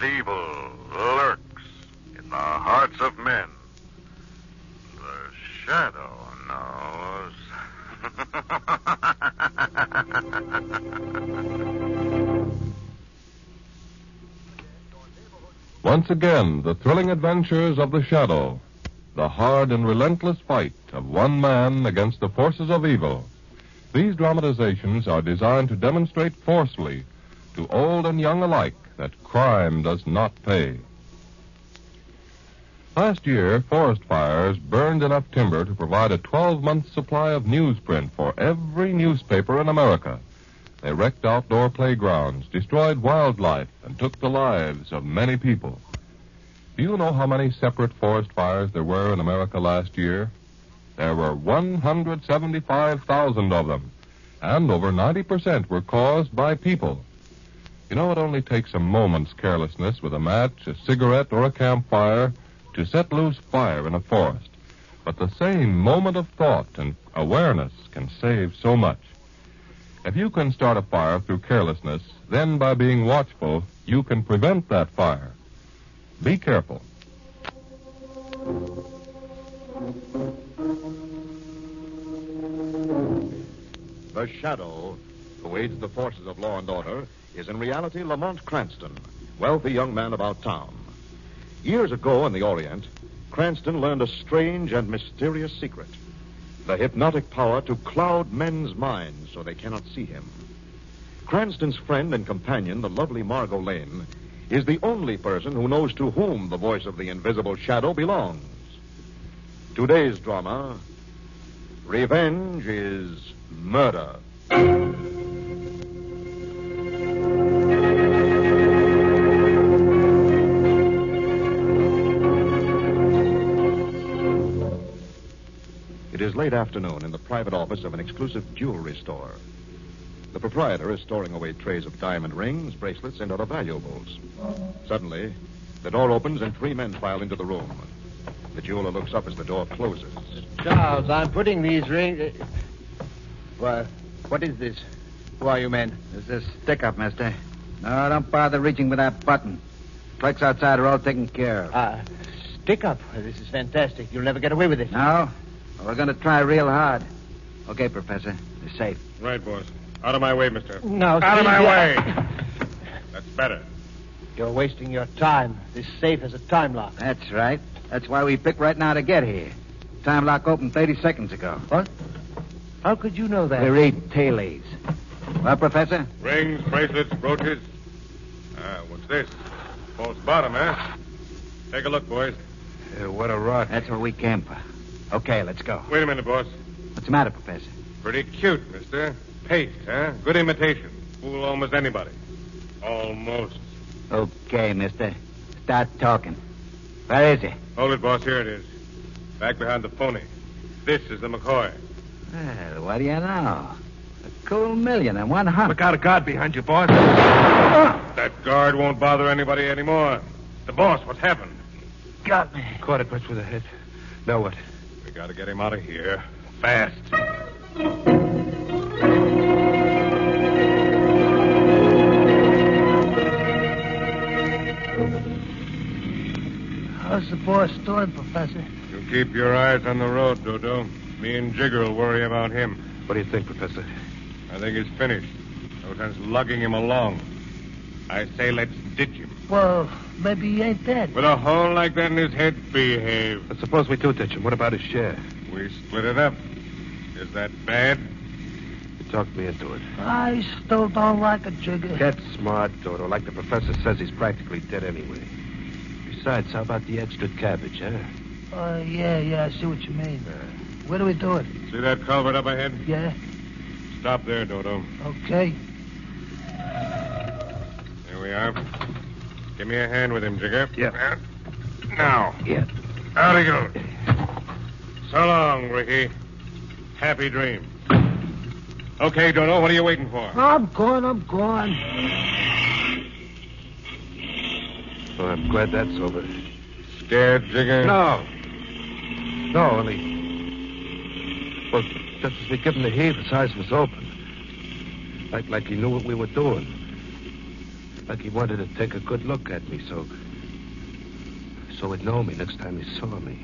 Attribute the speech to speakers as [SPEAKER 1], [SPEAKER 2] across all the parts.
[SPEAKER 1] that evil lurks in the hearts of men. The shadow knows.
[SPEAKER 2] Once again, the thrilling adventures of the shadow. The hard and relentless fight of one man against the forces of evil. These dramatizations are designed to demonstrate forcefully to old and young alike that crime does not pay. Last year, forest fires burned enough timber to provide a 12-month supply of newsprint for every newspaper in America. They wrecked outdoor playgrounds, destroyed wildlife, and took the lives of many people. Do you know how many separate forest fires there were in America last year? There were 175,000 of them, and over 90% were caused by people. You know, it only takes a moment's carelessness with a match, a cigarette, or a campfire to set loose fire in a forest. But the same moment of thought and awareness can save so much. If you can start a fire through carelessness, then by being watchful, you can prevent that fire. Be careful.
[SPEAKER 3] The Shadow, who aids the forces of law and order, is in reality Lamont Cranston, wealthy young man about town. Years ago in the Orient, Cranston learned a strange and mysterious secret. The hypnotic power to cloud men's minds so they cannot see him. Cranston's friend and companion, the lovely Margot Lane, is the only person who knows to whom the voice of the invisible shadow belongs. Today's drama, Revenge is Murder. It is late afternoon in the private office of an exclusive jewelry store. The proprietor is storing away trays of diamond rings, bracelets, and other valuables. Suddenly, the door opens and 3 men file into the room. The jeweler looks up as the door closes.
[SPEAKER 4] Charles, I'm putting these rings... Well, what is this? Who are you men?
[SPEAKER 5] This is a stick-up, mister. No, don't bother reaching for that button. Clerks outside are all taken care of.
[SPEAKER 4] Stick up. This is fantastic. You'll never get away with it.
[SPEAKER 5] No? Well, we're going to try real hard. Okay, Professor. They're safe.
[SPEAKER 6] Right, boss. Out of my way, mister.
[SPEAKER 4] No,
[SPEAKER 6] Out of my
[SPEAKER 4] Steve,
[SPEAKER 6] way. That's better.
[SPEAKER 4] You're wasting your time. This safe has a time lock.
[SPEAKER 5] That's right. That's why we picked right now to get here. Time lock opened 30 seconds ago.
[SPEAKER 4] What? How could you know that?
[SPEAKER 5] We read tea leaves. Well, Professor?
[SPEAKER 6] Rings, bracelets, brooches. What's this? False bottom, eh? Take a look, boys.
[SPEAKER 5] What a rot. That's what we came for. Okay, let's go.
[SPEAKER 6] Wait a minute, boss.
[SPEAKER 5] What's the matter, Professor?
[SPEAKER 6] Pretty cute, mister. Paste, huh? Good imitation. Fool almost anybody. Almost.
[SPEAKER 5] Okay, mister. Start talking. Where is he?
[SPEAKER 6] Hold it, boss. Here it is. Back behind the phony. This is the McCoy.
[SPEAKER 5] Well, what do you know? A cool million and 100.
[SPEAKER 6] Look out, a guard behind you, boss. That guard won't bother anybody anymore. The boss, what's happened?
[SPEAKER 4] Got me.
[SPEAKER 6] Caught it much with the head. Now what? We gotta get him out of here. Fast.
[SPEAKER 4] How's the boss doing, Professor?
[SPEAKER 6] You keep your eyes on the road, Dodo. Me and Jigger will worry about him.
[SPEAKER 7] What do you think, Professor?
[SPEAKER 6] I think he's finished. No sense lugging him along. I say let's ditch him.
[SPEAKER 4] Well, maybe he ain't dead.
[SPEAKER 6] With a hole like that in his head, behave.
[SPEAKER 7] But suppose we do ditch him. What about his share?
[SPEAKER 6] We split it up. Is that bad?
[SPEAKER 7] You talked me into it.
[SPEAKER 4] I still don't like it, Jigger.
[SPEAKER 7] Get smart, Dodo. Like the professor says, he's practically dead anyway. Besides, how about the extra cabbage, huh?
[SPEAKER 4] Yeah, I see what you mean. Where do we do it?
[SPEAKER 6] See that culvert up ahead?
[SPEAKER 4] Yeah.
[SPEAKER 6] Stop there, Dodo.
[SPEAKER 4] Okay.
[SPEAKER 6] There we are. Give me a hand with him, Jigger.
[SPEAKER 7] Yeah.
[SPEAKER 6] Now.
[SPEAKER 7] Yeah.
[SPEAKER 6] Out he goes. So long, Ricky. Happy dreams. Okay, Dodo, what are you waiting for?
[SPEAKER 4] I'm gone.
[SPEAKER 7] Well, I'm glad that's over.
[SPEAKER 6] Scared, Jigger?
[SPEAKER 7] No, only... Well, just as we give him the heave, his eyes was open. Like he knew what we were doing. Like he wanted to take a good look at me, so he'd know me next time he saw me.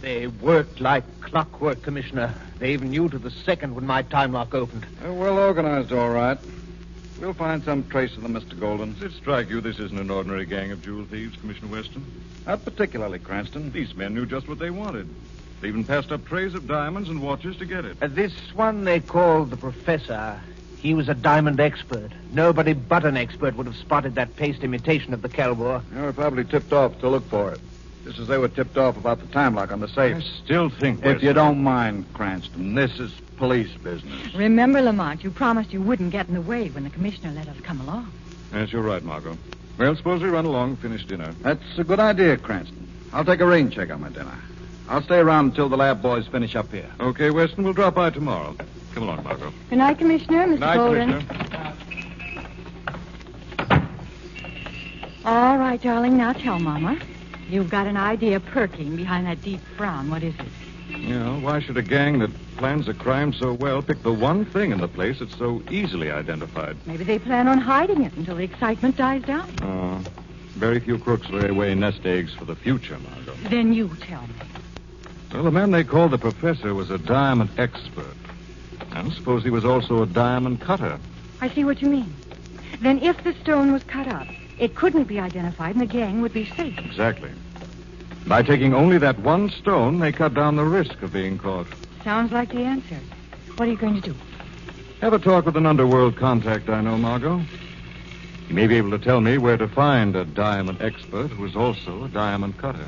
[SPEAKER 4] They worked like clockwork, Commissioner. They even knew to the second when my time lock opened.
[SPEAKER 5] They're well organized, all right. We'll find some trace of them, Mr. Golden.
[SPEAKER 3] Does it strike you this isn't an ordinary gang of jewel thieves, Commissioner Weston?
[SPEAKER 5] Not particularly, Cranston.
[SPEAKER 3] These men knew just what they wanted. They even passed up trays of diamonds and watches to get it.
[SPEAKER 4] This one they called the Professor. He was a diamond expert. Nobody but an expert would have spotted that paste imitation of the Kelbor.
[SPEAKER 5] They were probably tipped off to look for it. Just as they were tipped off about the time lock on the safe.
[SPEAKER 3] I still think...
[SPEAKER 5] If you don't mind, Cranston, this is police business.
[SPEAKER 8] Remember, Lamont, you promised you wouldn't get in the way when the commissioner let us come along.
[SPEAKER 3] Yes, you're right, Margot. Well, suppose we run along and finish dinner.
[SPEAKER 5] That's a good idea, Cranston. I'll take a rain check on my dinner. I'll stay around until the lab boys finish up here.
[SPEAKER 3] Okay, Weston, we'll drop by tomorrow. Come along, Margot.
[SPEAKER 8] Good night, Commissioner, Mr.
[SPEAKER 3] Night,
[SPEAKER 8] Golden.
[SPEAKER 3] Commissioner.
[SPEAKER 8] All right, darling, now tell Mama. You've got an idea perking behind that deep frown. What is it?
[SPEAKER 3] You know, why should a gang that plans a crime so well pick the one thing in the place that's so easily identified?
[SPEAKER 8] Maybe they plan on hiding it until the excitement dies down.
[SPEAKER 3] Very few crooks lay away nest eggs for the future, Margot.
[SPEAKER 8] Then you tell me.
[SPEAKER 3] Well, the man they called the Professor was a diamond expert. And suppose he was also a diamond cutter.
[SPEAKER 8] I see what you mean. Then if the stone was cut up, it couldn't be identified and the gang would be safe.
[SPEAKER 3] Exactly. By taking only that one stone, they cut down the risk of being caught.
[SPEAKER 8] Sounds like the answer. What are you going to do?
[SPEAKER 3] Have a talk with an underworld contact I know, Margot. He may be able to tell me where to find a diamond expert who is also a diamond cutter.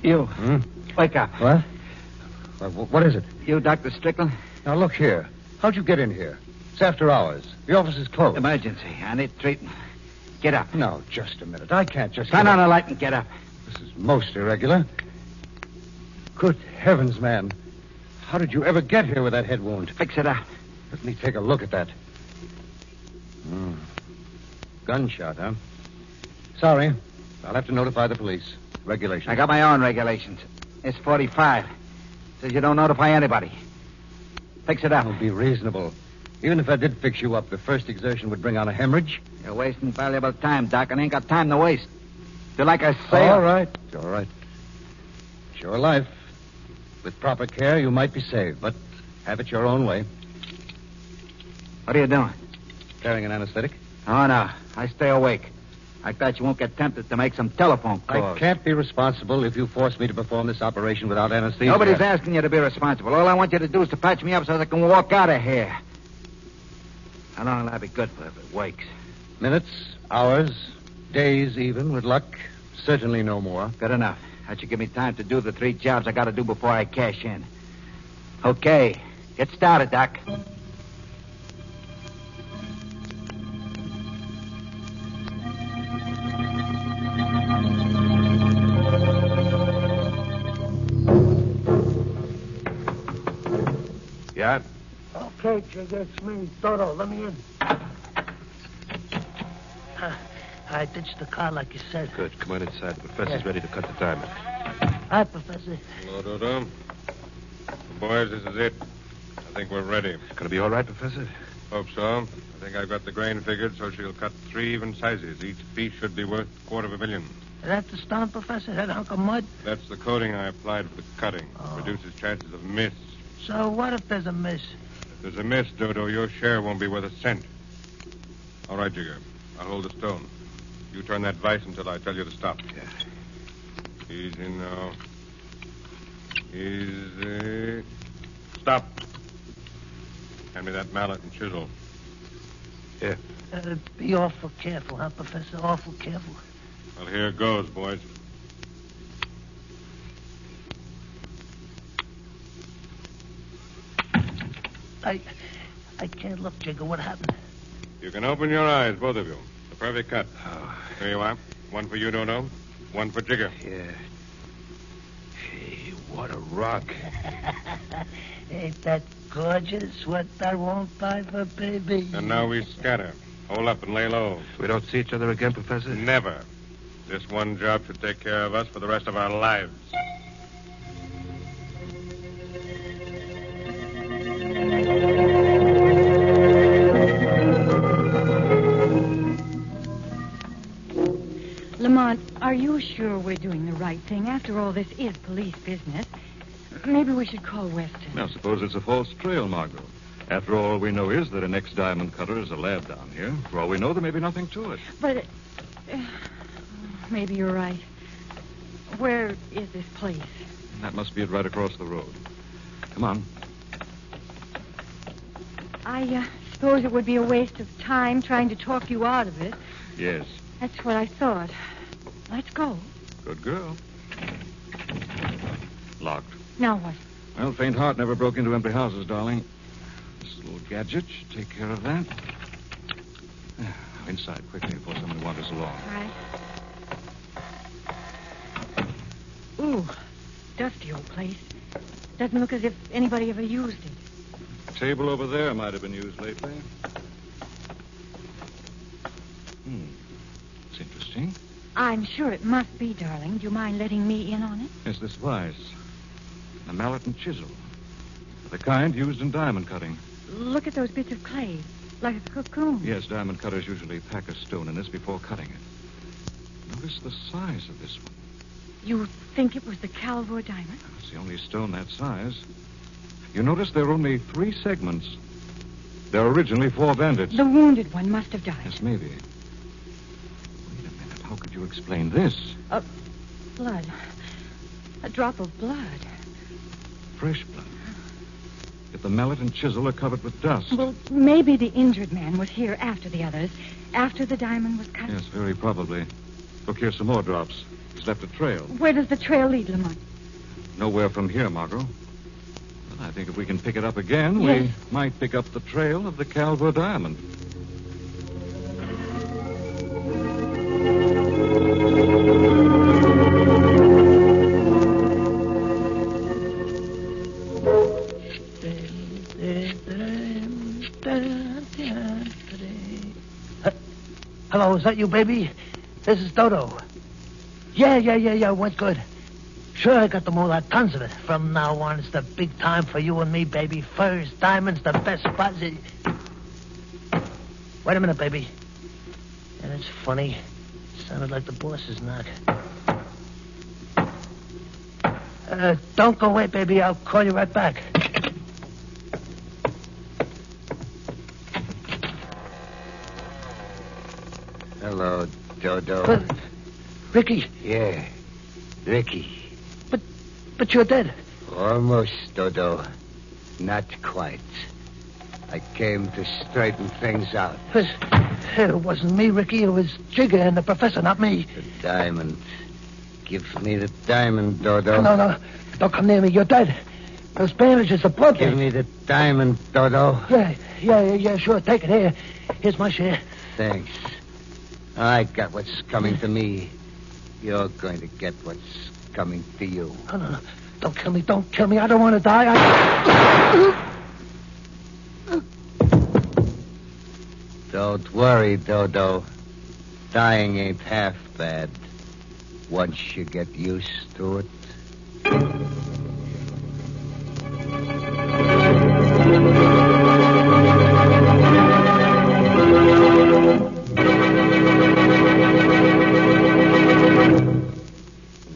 [SPEAKER 4] You. Wake up.
[SPEAKER 5] What? What is it?
[SPEAKER 4] You, Dr. Strickland?
[SPEAKER 5] Now, look here. How'd you get in here? It's after hours. The office is closed.
[SPEAKER 4] Emergency. I need treatment. Get up.
[SPEAKER 5] No, just a minute. I can't just...
[SPEAKER 4] Turn on the light and get up.
[SPEAKER 5] This is most irregular. Good heavens, man. How did you ever get here with that head wound?
[SPEAKER 4] Fix it up.
[SPEAKER 5] Let me take a look at that. Gunshot, huh? Sorry. I'll have to notify the police. Regulations.
[SPEAKER 4] I got my own regulations. It's 45. Says you don't notify anybody. Fix it up.
[SPEAKER 5] Be reasonable. Even if I did fix you up, the first exertion would bring on a hemorrhage.
[SPEAKER 4] You're wasting valuable time, Doc, and ain't got time to waste. Do like I say.
[SPEAKER 5] All right. It's your life. With proper care, you might be saved, but have it your own way.
[SPEAKER 4] What are you doing?
[SPEAKER 5] Carrying an anesthetic?
[SPEAKER 4] Oh, no. I stay awake. Like that, you won't get tempted to make some telephone calls.
[SPEAKER 5] I can't be responsible if you force me to perform this operation without anesthesia.
[SPEAKER 4] Nobody's asking you to be responsible. All I want you to do is to patch me up so I can walk out of here. How long will that be good for if it wakes?
[SPEAKER 5] Minutes, hours, days even, with luck. Certainly no more.
[SPEAKER 4] Good enough. That should give me time to do the 3 jobs I got to do before I cash in. Okay. Get started, Doc.
[SPEAKER 7] Yeah?
[SPEAKER 9] Okay, Jigger, it's me, Dodo. Let me in. I ditched the car like you said.
[SPEAKER 7] Good. Come on inside. The professor's ready to cut the diamond.
[SPEAKER 9] Hi, Professor.
[SPEAKER 6] Hello, Dodo. Boys, this is it. I think we're ready.
[SPEAKER 7] Gonna be all right, Professor?
[SPEAKER 6] Hope so. I think I've got the grain figured, so she'll cut 3 even sizes. Each piece should be worth $250,000.
[SPEAKER 9] Is that the stone, Professor? That hunk of mud?
[SPEAKER 6] That's the coating I applied for the cutting. Reduces chances of miss.
[SPEAKER 9] So what if there's a miss?
[SPEAKER 6] If there's a miss, Dodo, your share won't be worth a cent. All right, Jigger. I'll hold the stone. You turn that vise until I tell you to stop.
[SPEAKER 7] Yeah.
[SPEAKER 6] Easy now. Easy. Stop. Hand me that mallet and chisel.
[SPEAKER 7] Yeah.
[SPEAKER 9] Be awful careful, huh, Professor? Awful careful.
[SPEAKER 6] Well, here goes, boys.
[SPEAKER 9] I can't look, Jigger. What happened?
[SPEAKER 6] You can open your eyes, both of you. The perfect cut. Here you are. One for you, Dodo. One for Jigger.
[SPEAKER 7] Yeah. Hey, What a rock.
[SPEAKER 9] Ain't that gorgeous? What I won't buy for baby.
[SPEAKER 6] And now we scatter. Hold up and lay low.
[SPEAKER 7] We don't see each other again, Professor?
[SPEAKER 6] Never. This one job should take care of us for the rest of our lives.
[SPEAKER 8] Lamont, are you sure we're doing the right thing? After all, this is police business. Maybe we should call Weston.
[SPEAKER 3] Now, suppose it's a false trail, Margot. After all we know is that an ex-diamond cutter is a lab down here. For all we know, there may be nothing to it.
[SPEAKER 8] But maybe you're right. Where is this place?
[SPEAKER 3] That must be it right across the road. Come on.
[SPEAKER 8] I suppose it would be a waste of time trying to talk you out of it.
[SPEAKER 3] Yes.
[SPEAKER 8] That's what I thought. Let's go.
[SPEAKER 3] Good girl. Locked.
[SPEAKER 8] Now what?
[SPEAKER 3] Well, faint heart never broke into empty houses, darling. This little gadget should take care of that. Inside, quickly, before somebody wanders along.
[SPEAKER 8] All right. Ooh, dusty old place. Doesn't look as if anybody ever used it.
[SPEAKER 3] Table over there might have been used lately. It's interesting.
[SPEAKER 8] I'm sure it must be, darling. Do you mind letting me in on it?
[SPEAKER 3] Yes, this vise. A mallet and chisel. The kind used in diamond cutting.
[SPEAKER 8] Look at those bits of clay, like a cocoon.
[SPEAKER 3] Yes, diamond cutters usually pack a stone in this before cutting it. Notice the size of this one.
[SPEAKER 8] You think it was the Calvor diamond?
[SPEAKER 3] It's the only stone that size. You notice there are only 3 segments. There are originally 4 bandits.
[SPEAKER 8] The wounded one must have died.
[SPEAKER 3] Yes, maybe. Wait a minute. How could you explain this?
[SPEAKER 8] Blood. A drop of blood.
[SPEAKER 3] Fresh blood. Yet the mallet and chisel are covered with dust.
[SPEAKER 8] Well, maybe the injured man was here after the others, after the diamond was cut.
[SPEAKER 3] Yes, very probably. Look, here's some more drops. He's left a trail.
[SPEAKER 8] Where does the trail lead, Lamont?
[SPEAKER 3] Nowhere from here, Margot. Well, I think if we can pick it up again,
[SPEAKER 8] Yes.
[SPEAKER 3] we might pick up the trail of the Calvor diamond.
[SPEAKER 9] Hello, is that you, baby? This is Dodo. Yeah, went good. Sure, I got them all out, tons of it. From now on, it's the big time for you and me, baby. Furs, diamonds, the best spots. Wait a minute, baby. Yeah, that's funny. Sounded like the boss's knock. Don't go away, baby. I'll call you right back.
[SPEAKER 5] Hello, Dodo.
[SPEAKER 9] Ricky.
[SPEAKER 5] Yeah, Ricky.
[SPEAKER 9] But you're dead.
[SPEAKER 5] Almost, Dodo. Not quite. I came to straighten things out.
[SPEAKER 9] It wasn't me, Ricky. It was Jigger and the professor, not me.
[SPEAKER 5] The diamond. Give me the diamond, Dodo.
[SPEAKER 9] No. Don't come near me. You're dead. Those bandages are blood.
[SPEAKER 5] Give me the diamond, Dodo.
[SPEAKER 9] Yeah, sure. Take it. Here. Here's my share.
[SPEAKER 5] Thanks. I got what's coming to me. You're going to get what's coming to you.
[SPEAKER 9] No. Don't kill me. I don't want to die.
[SPEAKER 5] Don't worry, Dodo. Dying ain't half bad. Once you get used to it.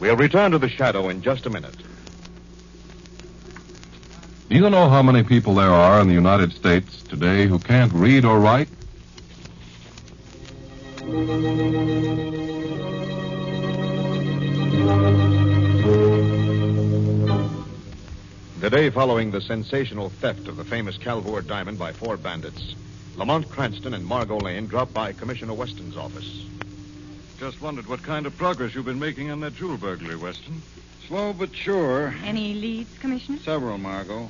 [SPEAKER 3] We'll return to the shadow in just a minute.
[SPEAKER 2] Do you know how many people there are in the United States today who can't read or write?
[SPEAKER 3] The day following the sensational theft of the famous Calvor diamond by 4 bandits, Lamont Cranston and Margot Lane dropped by Commissioner Weston's office. Just wondered what kind of progress you've been making on that jewel burglary, Weston.
[SPEAKER 10] Slow but sure.
[SPEAKER 8] Any leads, Commissioner?
[SPEAKER 10] Several, Margot.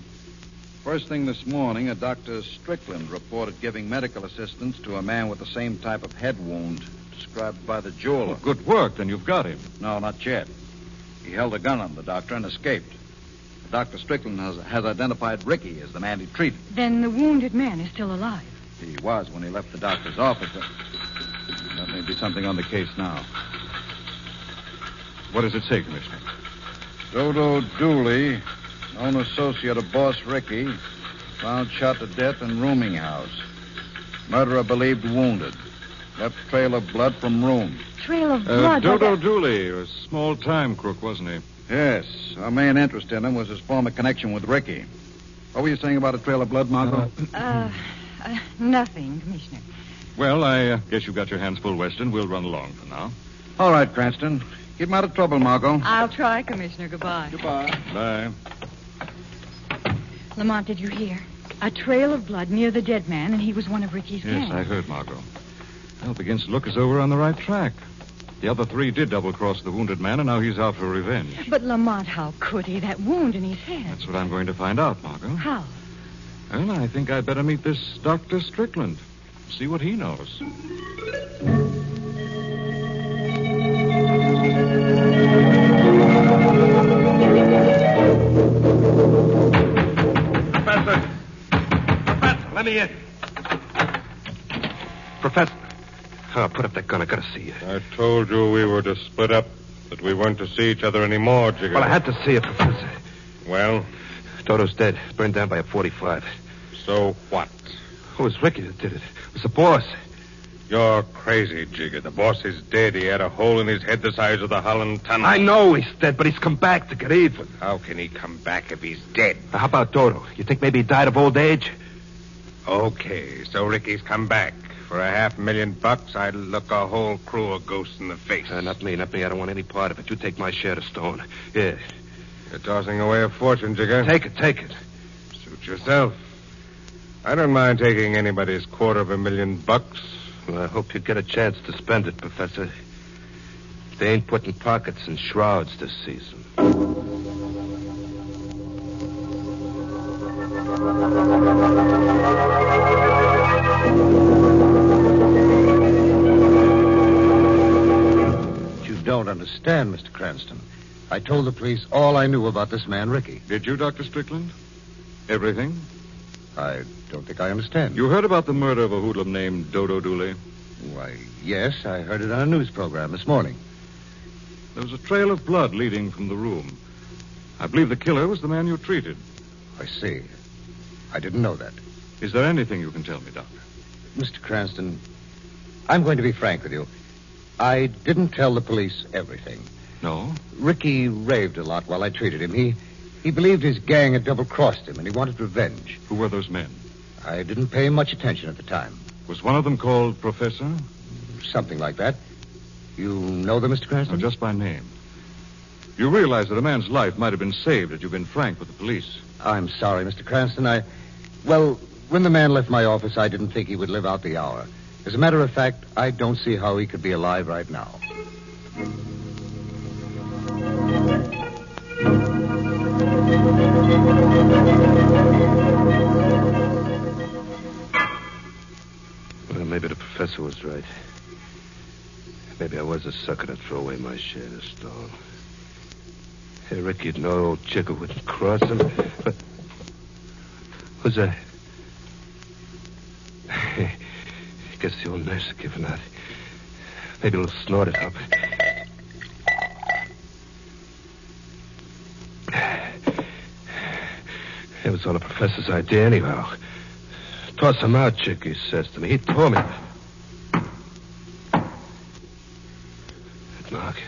[SPEAKER 10] First thing this morning, a Dr. Strickland reported giving medical assistance to a man with the same type of head wound described by the jeweler.
[SPEAKER 3] Good work, then you've got him.
[SPEAKER 10] No, not yet. He held a gun on the doctor and escaped. Dr. Strickland has identified Ricky as the man he treated.
[SPEAKER 8] Then the wounded man is still alive.
[SPEAKER 10] He was when he left the doctor's office. That may be something on the case now.
[SPEAKER 6] What does it say, Commissioner?
[SPEAKER 10] Dodo Dooley, known associate of Boss Ricky, found shot to death in rooming house. Murderer believed wounded. Left trail of blood from room.
[SPEAKER 8] Trail of blood?
[SPEAKER 6] Dodo Dooley, a small-time crook, wasn't he?
[SPEAKER 10] Yes. Our main interest in him was his former connection with Ricky. What were you saying about a trail of blood, Margot?
[SPEAKER 8] Nothing, Commissioner.
[SPEAKER 6] Well, I guess you've got your hands full, Weston. We'll run along for now.
[SPEAKER 10] All right, Cranston. Keep him out of trouble, Margot.
[SPEAKER 8] I'll try, Commissioner. Goodbye.
[SPEAKER 10] Goodbye.
[SPEAKER 6] Bye.
[SPEAKER 8] Lamont, did you hear? A trail of blood near the dead man, and he was one of Ricky's gang.
[SPEAKER 6] Yes, I heard, Margot. Well, it begins to look as though we're on the right track. The other three did double-cross the wounded man, and now he's out for revenge.
[SPEAKER 8] But, Lamont, how could he? That wound in his head.
[SPEAKER 6] That's what I'm going to find out, Margot.
[SPEAKER 8] How?
[SPEAKER 6] Well, I think I'd better meet this Dr. Strickland. See what he knows.
[SPEAKER 7] Professor, let me in. Professor. Oh, put up that gun. I gotta see you.
[SPEAKER 6] I told you we were to split up, that we weren't to see each other anymore, Jigger.
[SPEAKER 7] Well, I had to see you, Professor.
[SPEAKER 6] Well?
[SPEAKER 7] Dodo's dead. Burned down by a .45.
[SPEAKER 6] So what?
[SPEAKER 7] It was Ricky that did it. It was the boss.
[SPEAKER 6] You're crazy, Jigger. The boss is dead. He had a hole in his head the size of the Holland Tunnel.
[SPEAKER 7] I know he's dead, but he's come back to get even.
[SPEAKER 6] How can he come back if he's dead?
[SPEAKER 7] Now, how about Dodo? You think maybe he died of old age?
[SPEAKER 6] Okay, so Ricky's come back. For $500,000, I'd look a whole crew of ghosts in the face.
[SPEAKER 7] Not me. I don't want any part of it. You take my share of stone. Yeah.
[SPEAKER 6] You're tossing away a fortune, Jigger.
[SPEAKER 7] Take it.
[SPEAKER 6] Suit yourself. I don't mind taking anybody's $250,000.
[SPEAKER 7] Well, I hope you get a chance to spend it, Professor. They ain't putting pockets in shrouds this season.
[SPEAKER 5] You don't understand, Mr. Cranston. I told the police all I knew about this man, Ricky.
[SPEAKER 6] Did you, Dr. Strickland? Everything?
[SPEAKER 5] I don't think I understand.
[SPEAKER 6] You heard about the murder of a hoodlum named Dodo Dooley?
[SPEAKER 5] Why, yes, I heard it on a news program this morning.
[SPEAKER 6] There was a trail of blood leading from the room. I believe the killer was the man you treated.
[SPEAKER 5] I see. I didn't know that.
[SPEAKER 6] Is there anything you can tell me, Doctor?
[SPEAKER 5] Mr. Cranston, I'm going to be frank with you. I didn't tell the police everything.
[SPEAKER 6] No?
[SPEAKER 5] Ricky raved a lot while I treated him. He believed his gang had double-crossed him, and he wanted revenge.
[SPEAKER 6] Who were those men?
[SPEAKER 5] I didn't pay much attention at the time.
[SPEAKER 6] Was one of them called Professor?
[SPEAKER 5] Something like that. You know them, Mr. Cranston?
[SPEAKER 6] No, just by name. You realize that a man's life might have been saved had you been frank with the police.
[SPEAKER 5] I'm sorry, Mr. Cranston. Well, when the man left my office, I didn't think he would live out the hour. As a matter of fact, I don't see how he could be alive right now.
[SPEAKER 7] Well, maybe the professor was right. Maybe I was a sucker to throw away my share of stone. Hey, Rick, you'd know old Chicker wouldn't cross him. But who's that? I guess the old nurse is giving out. Maybe he'll snort it up. It was all the professor's idea anyhow. Toss him out, Chick, he says to me. He told me. That mark.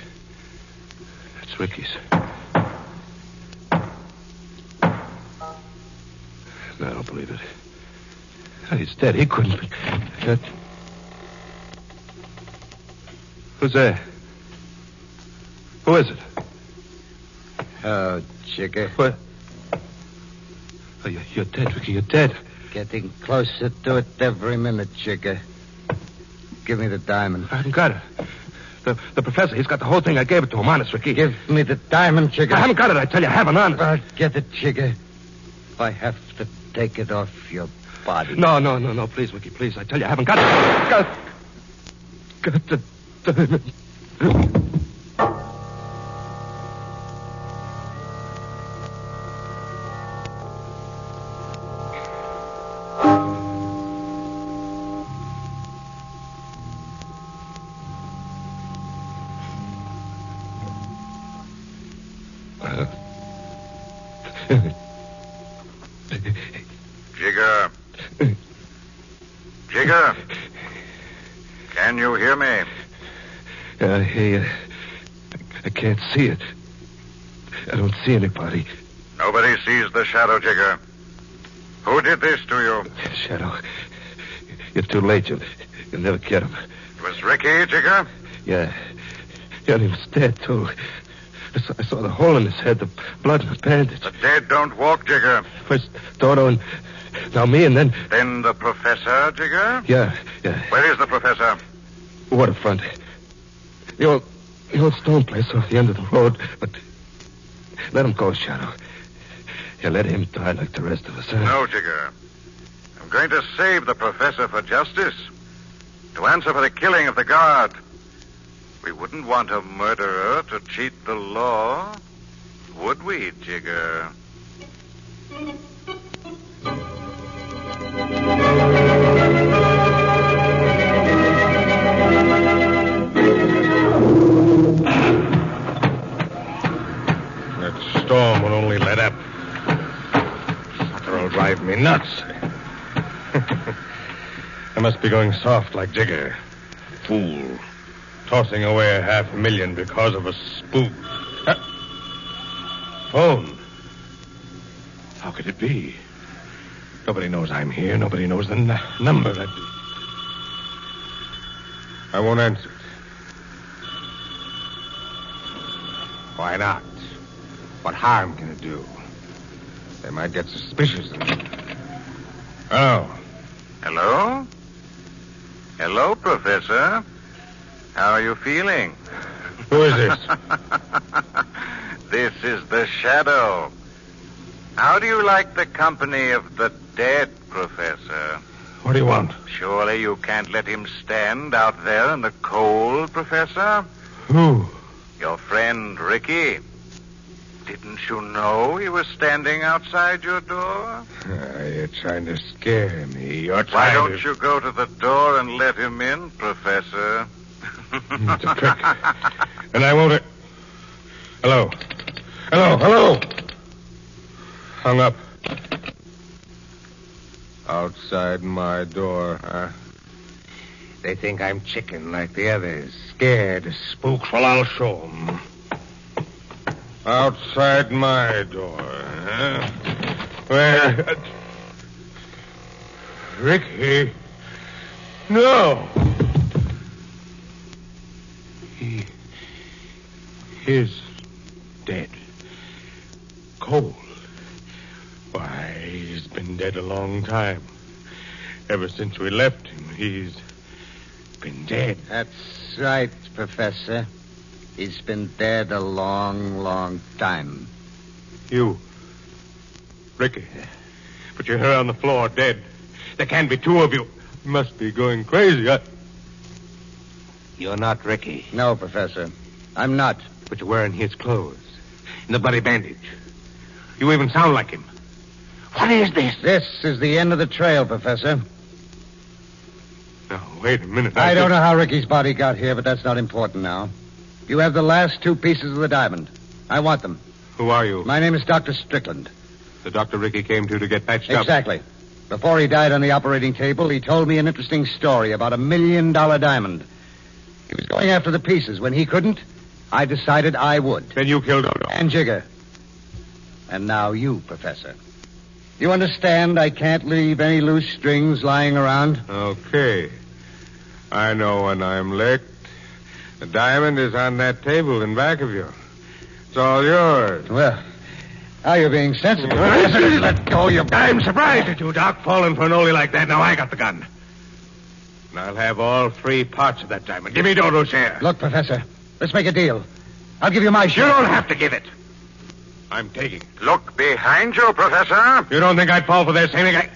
[SPEAKER 7] That's Ricky's. No, I don't believe it. He's dead. He couldn't be. Who's there? Who is it?
[SPEAKER 5] Oh, Chicker.
[SPEAKER 7] What? Oh, you're dead, Ricky. You're dead.
[SPEAKER 5] Getting closer to it every minute, Chicker. Give me the diamond.
[SPEAKER 7] I haven't got it. The professor, he's got the whole thing. I gave it to him. Honest, Ricky.
[SPEAKER 5] Give me the diamond, Chicker.
[SPEAKER 7] I haven't got it, I tell you. I haven't, honest.
[SPEAKER 5] I'll get it, Chicker. If I have to take it off your body.
[SPEAKER 7] No. Please, Ricky, please. I tell you, I haven't got it. Got the diamond.
[SPEAKER 1] hear me?
[SPEAKER 7] Yeah, I hear you. I can't see it. I don't see anybody.
[SPEAKER 1] Nobody sees the shadow, Jigger. Who did this to you?
[SPEAKER 7] Shadow. You're too late. You'll never get him.
[SPEAKER 1] It was Ricky, Jigger?
[SPEAKER 7] Yeah. Yeah, and he was dead, too. I saw the hole in his head, the blood and the bandage.
[SPEAKER 1] The dead don't walk, Jigger.
[SPEAKER 7] First Dodo and now me, and then...
[SPEAKER 1] Then the professor, Jigger?
[SPEAKER 7] Yeah.
[SPEAKER 1] Where is the professor?
[SPEAKER 7] Waterfront. The old stone place off the end of the road, but... Let him go, Shadow. Yeah, let him die like the rest of us, huh?
[SPEAKER 1] No, Jigger. I'm going to save the professor for justice. To answer for the killing of the guard. We wouldn't want a murderer to cheat the law, would we, Jigger?
[SPEAKER 6] That storm will only let up. Sucker will drive me nuts. I must be going soft like Jigger. Fool. Tossing away $500,000 because of a spook. Phone. How could it be? Nobody knows I'm here. Nobody knows the number. I won't answer it. Why not? What harm can it do? They might get suspicious. Hello.
[SPEAKER 1] Hello? Hello, Professor. How are you feeling?
[SPEAKER 6] Who is this?
[SPEAKER 1] This is the Shadow. How do you like the company of the dead, Professor?
[SPEAKER 6] What do you want?
[SPEAKER 1] Surely you can't let him stand out there in the cold, Professor?
[SPEAKER 6] Who?
[SPEAKER 1] Your friend, Ricky. Didn't you know he was standing outside your door?
[SPEAKER 6] You're trying to scare me.
[SPEAKER 1] Why don't you go to the door and let him in, Professor?
[SPEAKER 6] It's a trick. And I won't... Hello. Hello. Hung up. Outside my door, huh? They think I'm chicken like the others. Scared of spooks. Well, I'll show 'em. Outside my door, huh? Where... Ricky? No! He is dead. Cold. Why, he's been dead a long time. Ever since we left him, he's been dead.
[SPEAKER 5] That's right, Professor. He's been dead a long, long time.
[SPEAKER 6] You. Ricky. But you're here on the floor, dead. There can't be two of you. You must be going crazy. You're not Ricky.
[SPEAKER 5] No, Professor. I'm not.
[SPEAKER 6] But you're wearing his clothes. And the bloody bandage. You even sound like him. What is this?
[SPEAKER 5] This is the end of the trail, Professor.
[SPEAKER 6] Now, wait a minute.
[SPEAKER 5] I don't know how Ricky's body got here, but that's not important now. You have the last 2 pieces of the diamond. I want them.
[SPEAKER 6] Who are you?
[SPEAKER 5] My name is Dr. Strickland.
[SPEAKER 6] The doctor Ricky came to get patched up.
[SPEAKER 5] Exactly. Before he died on the operating table, he told me an interesting story about $1 million diamond. He was going after the pieces. When he couldn't, I decided I would.
[SPEAKER 6] Then you killed Dodo.
[SPEAKER 5] And Jigger. And now you, Professor. You understand I can't leave any loose strings lying around?
[SPEAKER 6] Okay. I know when I'm licked. The diamond is on that table in back of you. It's all yours.
[SPEAKER 5] Well, now you're being sensible.
[SPEAKER 6] Let go, you... I'm surprised at you, Doc, falling for an oldie like that. Now I got the gun. And I'll have all 3 parts of that diamond. Give me Dodo's share.
[SPEAKER 5] Look, Professor, let's make a deal. I'll give you my share.
[SPEAKER 6] You don't have to give it. I'm taking it.
[SPEAKER 1] Look behind you, Professor.
[SPEAKER 6] You don't think I'd fall for this? Anything?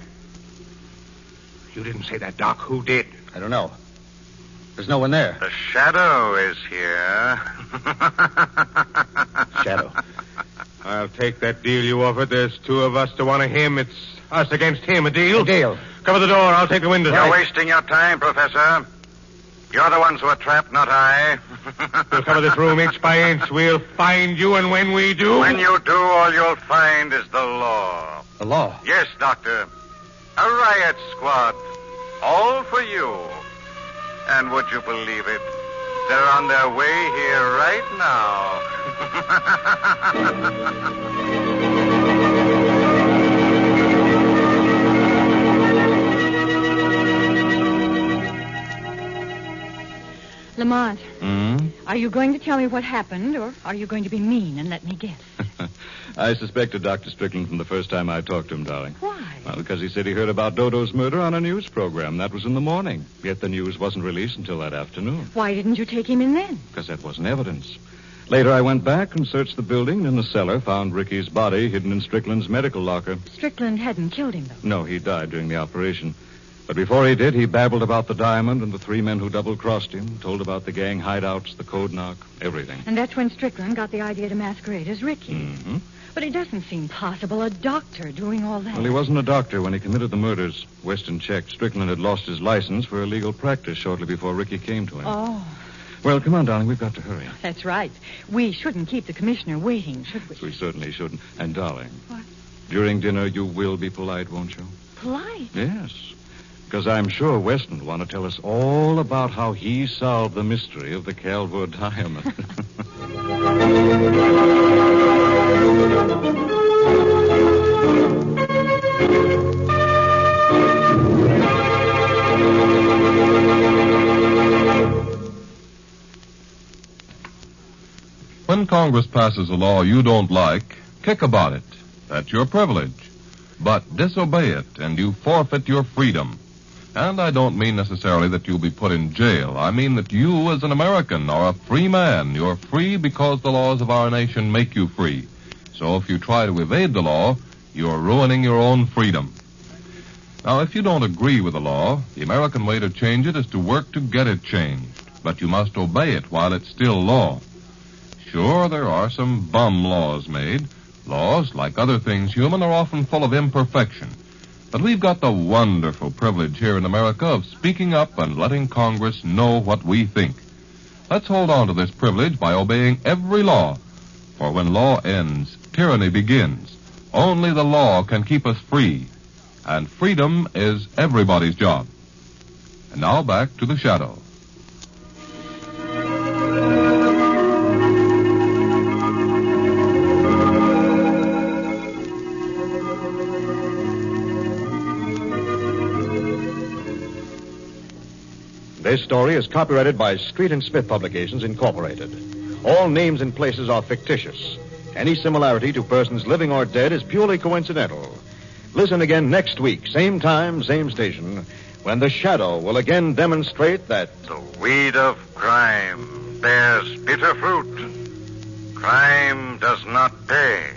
[SPEAKER 6] You didn't say that, Doc. Who did?
[SPEAKER 5] I don't know. There's no one there.
[SPEAKER 1] The Shadow is here.
[SPEAKER 5] Shadow.
[SPEAKER 6] I'll take that deal you offered. There's 2 of us to one of him. It's us against him. A deal?
[SPEAKER 5] A deal.
[SPEAKER 6] Cover the door. I'll take the windows.
[SPEAKER 1] You're wasting your time, Professor. You're the ones who are trapped, not I.
[SPEAKER 6] We'll cover this room inch by inch. We'll find you, and when we do...
[SPEAKER 1] When you do, all you'll find is the law.
[SPEAKER 5] The law?
[SPEAKER 1] Yes, Doctor. A riot squad. All for you. And would you believe it? They're on their way here right now.
[SPEAKER 8] Lamont, are you going to tell me what happened, or are you going to be mean and let me guess?
[SPEAKER 3] I suspected Dr. Strickland from the first time I talked to him, darling.
[SPEAKER 8] Why?
[SPEAKER 3] Well, because he said he heard about Dodo's murder on a news program. That was in the morning. Yet the news wasn't released until that afternoon.
[SPEAKER 8] Why didn't you take him in then?
[SPEAKER 3] Because that wasn't evidence. Later, I went back and searched the building, and in the cellar found Ricky's body hidden in Strickland's medical locker.
[SPEAKER 8] Strickland hadn't killed him, though.
[SPEAKER 3] No, he died during the operation. But before he did, he babbled about the diamond and the 3 men who double-crossed him, told about the gang hideouts, the code knock, everything.
[SPEAKER 8] And that's when Strickland got the idea to masquerade as Ricky.
[SPEAKER 3] Mm-hmm.
[SPEAKER 8] But it doesn't seem possible, a doctor doing all that.
[SPEAKER 3] Well, he wasn't a doctor when he committed the murders. Weston checked. Strickland had lost his license for illegal practice shortly before Ricky came to him.
[SPEAKER 8] Oh.
[SPEAKER 3] Well, come on, darling. We've got to hurry.
[SPEAKER 8] That's right. We shouldn't keep the commissioner waiting, should we?
[SPEAKER 3] We certainly shouldn't. And, darling.
[SPEAKER 8] What?
[SPEAKER 3] During dinner, you will be polite, won't you?
[SPEAKER 8] Polite?
[SPEAKER 3] Yes. Because I'm sure Weston will want to tell us all about how he solved the mystery of the Calvert diamond.
[SPEAKER 2] When Congress passes a law you don't like, kick about it. That's your privilege. But disobey it, and you forfeit your freedom. And I don't mean necessarily that you'll be put in jail. I mean that you, as an American, are a free man. You're free because the laws of our nation make you free. So if you try to evade the law, you're ruining your own freedom. Now, if you don't agree with the law, the American way to change it is to work to get it changed. But you must obey it while it's still law. Sure, there are some bum laws made. Laws, like other things human, are often full of imperfection. But we've got the wonderful privilege here in America of speaking up and letting Congress know what we think. Let's hold on to this privilege by obeying every law. For when law ends, tyranny begins. Only the law can keep us free. And freedom is everybody's job. And now back to the shadow.
[SPEAKER 3] This story is copyrighted by Street and Smith Publications, Incorporated. All names and places are fictitious. Any similarity to persons living or dead is purely coincidental. Listen again next week, same time, same station, when The Shadow will again demonstrate that
[SPEAKER 1] the weed of crime bears bitter fruit. Crime does not pay.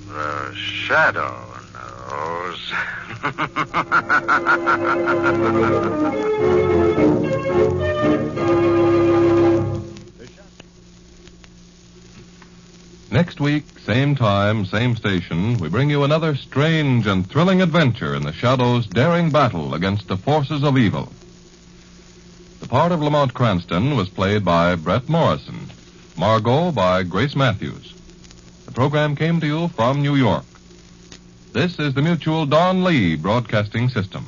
[SPEAKER 1] The Shadow knows.
[SPEAKER 2] Next week, same time, same station, we bring you another strange and thrilling adventure in the Shadow's daring battle against the forces of evil. The part of Lamont Cranston was played by Brett Morrison, Margot by Grace Matthews. The program came to you from New York. This is the Mutual Don Lee Broadcasting System.